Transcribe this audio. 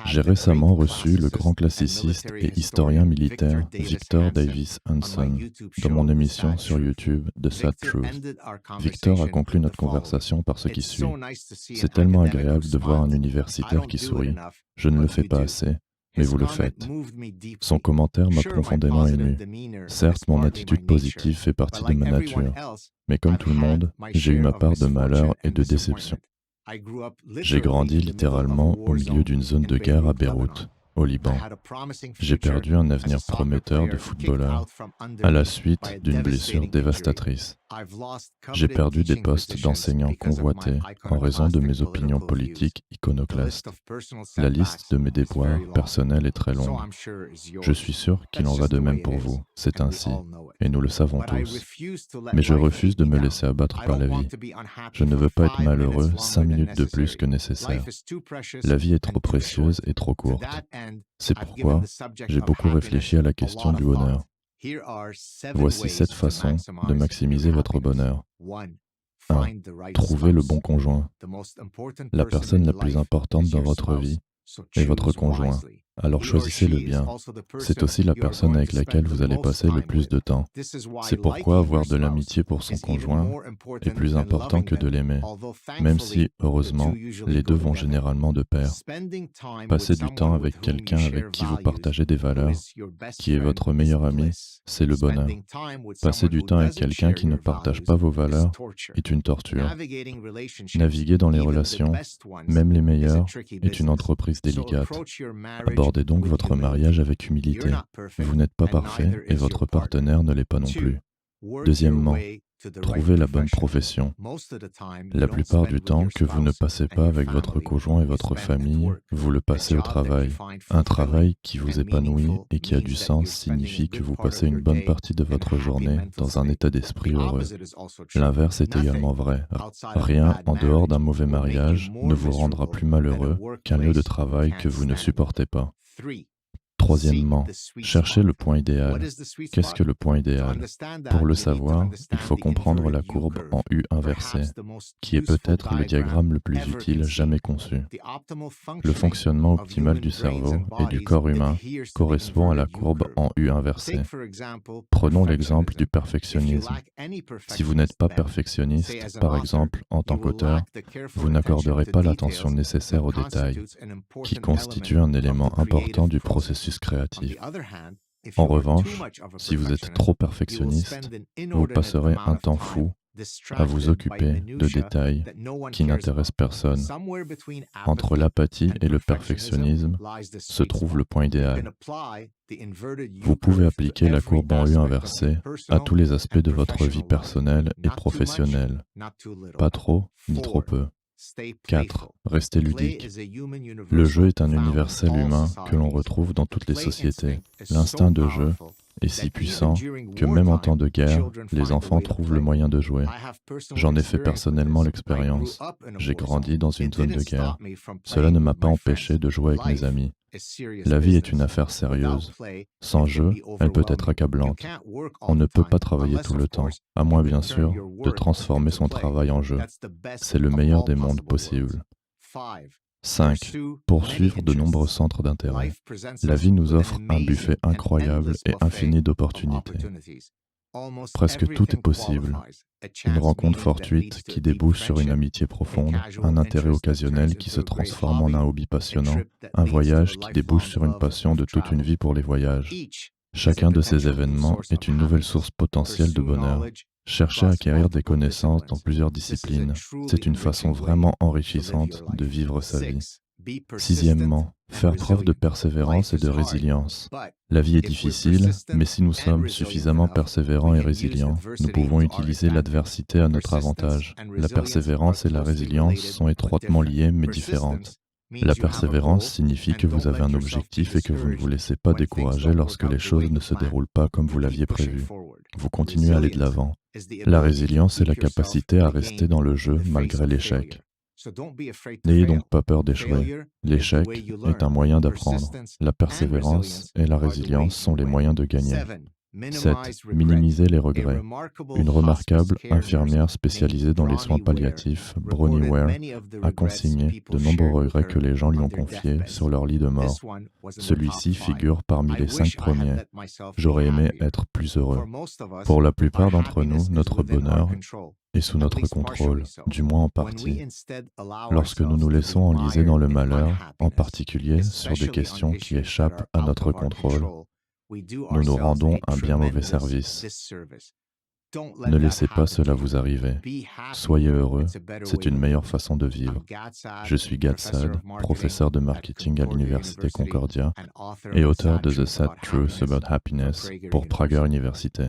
J'ai récemment reçu le grand classiciste et historien militaire Victor Davis Hanson dans mon émission sur YouTube The Sad Truth. Victor a conclu notre conversation par ce qui suit. C'est tellement agréable de voir un universitaire qui sourit. Je ne le fais pas assez, mais vous le faites. Son commentaire m'a profondément ému. Certes, mon attitude positive fait partie de ma nature, mais comme tout le monde, j'ai eu ma part de malheur et de déception. J'ai grandi littéralement au milieu d'une zone de guerre à Beyrouth, au Liban. J'ai perdu un avenir prometteur de footballeur à la suite d'une blessure dévastatrice. J'ai perdu des postes d'enseignants convoités en raison de mes opinions politiques iconoclastes. La liste de mes déboires personnels est très longue. Je suis sûr qu'il en va de même pour vous. C'est ainsi, et nous le savons tous. Mais je refuse de me laisser abattre par la vie. Je ne veux pas être malheureux 5 minutes de plus que nécessaire. La vie est trop précieuse et trop courte. C'est pourquoi j'ai beaucoup réfléchi à la question du bonheur. Voici 7 façons de maximiser votre bonheur. 1. Trouvez le bon conjoint. La personne la plus importante dans votre vie est votre conjoint. Alors choisissez-le bien. C'est aussi la personne avec laquelle vous allez passer le plus de temps. C'est pourquoi avoir de l'amitié pour son conjoint est plus important que de l'aimer, même si, heureusement, les deux vont généralement de pair. Passer du temps avec quelqu'un avec qui vous partagez des valeurs, qui est votre meilleur ami, c'est le bonheur. Passer du temps avec quelqu'un qui ne partage pas vos valeurs est une torture. Naviguer dans les relations, même les meilleures, est une entreprise délicate. Abordez donc votre mariage avec humilité. Vous n'êtes pas parfait et votre partenaire ne l'est pas non plus. Deuxièmement, trouvez la bonne profession. La plupart du temps que vous ne passez pas avec votre conjoint et votre famille, vous le passez au travail. Un travail qui vous épanouit et qui a du sens signifie que vous passez une bonne partie de votre journée dans un état d'esprit heureux. L'inverse est également vrai. Rien en dehors d'un mauvais mariage ne vous rendra plus malheureux qu'un lieu de travail que vous ne supportez pas. Troisièmement, cherchez le point idéal. Qu'est-ce que le point idéal? Pour le savoir, il faut comprendre la courbe en U inversée, qui est peut-être le diagramme le plus utile jamais conçu. Le fonctionnement optimal du cerveau et du corps humain correspond à la courbe en U inversée. Prenons l'exemple du perfectionnisme. Si vous n'êtes pas perfectionniste, par exemple en tant qu'auteur, vous n'accorderez pas l'attention nécessaire aux détails, qui constitue un élément important du processus créatif. En revanche, si vous êtes trop perfectionniste, vous passerez un temps fou à vous occuper de détails qui n'intéressent personne. Entre l'apathie et le perfectionnisme se trouve le point idéal. Vous pouvez appliquer la courbe en U inversée à tous les aspects de votre vie personnelle et professionnelle. Pas trop, ni trop peu. 4. Restez ludique. Le jeu est un universel humain que l'on retrouve dans toutes les sociétés. L'instinct de jeu est si puissant que même en temps de guerre, les enfants trouvent le moyen de jouer. J'en ai fait personnellement l'expérience. J'ai grandi dans une zone de guerre. Cela ne m'a pas empêché de jouer avec mes amis. La vie est une affaire sérieuse. Sans jeu, elle peut être accablante. On ne peut pas travailler tout le temps, à moins bien sûr de transformer son travail en jeu. C'est le meilleur des mondes possibles. 5. Poursuivre de nombreux centres d'intérêt. La vie nous offre un buffet incroyable et infini d'opportunités. Presque tout est possible. Une rencontre fortuite qui débouche sur une amitié profonde, un intérêt occasionnel qui se transforme en un hobby passionnant, un voyage qui débouche sur une passion de toute une vie pour les voyages. Chacun de ces événements est une nouvelle source potentielle de bonheur. Chercher à acquérir des connaissances dans plusieurs disciplines, c'est une façon vraiment enrichissante de vivre sa vie. Sixièmement, faire preuve de persévérance et de résilience. La vie est difficile, mais si nous sommes suffisamment persévérants et résilients, nous pouvons utiliser l'adversité à notre avantage. La persévérance et la résilience sont étroitement liées mais différentes. La persévérance signifie que vous avez un objectif et que vous ne vous laissez pas décourager lorsque les choses ne se déroulent pas comme vous l'aviez prévu. Vous continuez à aller de l'avant. La résilience est la capacité à rester dans le jeu malgré l'échec. N'ayez donc pas peur d'échouer. L'échec est un moyen d'apprendre. La persévérance et la résilience sont les moyens de gagner. 7. Minimiser les regrets. Une remarquable infirmière spécialisée dans les soins palliatifs, Bronnie Ware, a consigné de nombreux regrets que les gens lui ont confiés sur leur lit de mort. Celui-ci figure parmi les 5 premiers. J'aurais aimé être plus heureux. Pour la plupart d'entre nous, notre bonheur est sous notre contrôle, du moins en partie. Lorsque nous nous laissons enliser dans le malheur, en particulier sur des questions qui échappent à notre contrôle, nous nous rendons un bien mauvais service. Ne laissez pas cela vous arriver. Soyez heureux, c'est une meilleure façon de vivre. Je suis Gad Saad, professeur de marketing à l'Université Concordia et auteur de The Sad Truth About Happiness pour Prager University.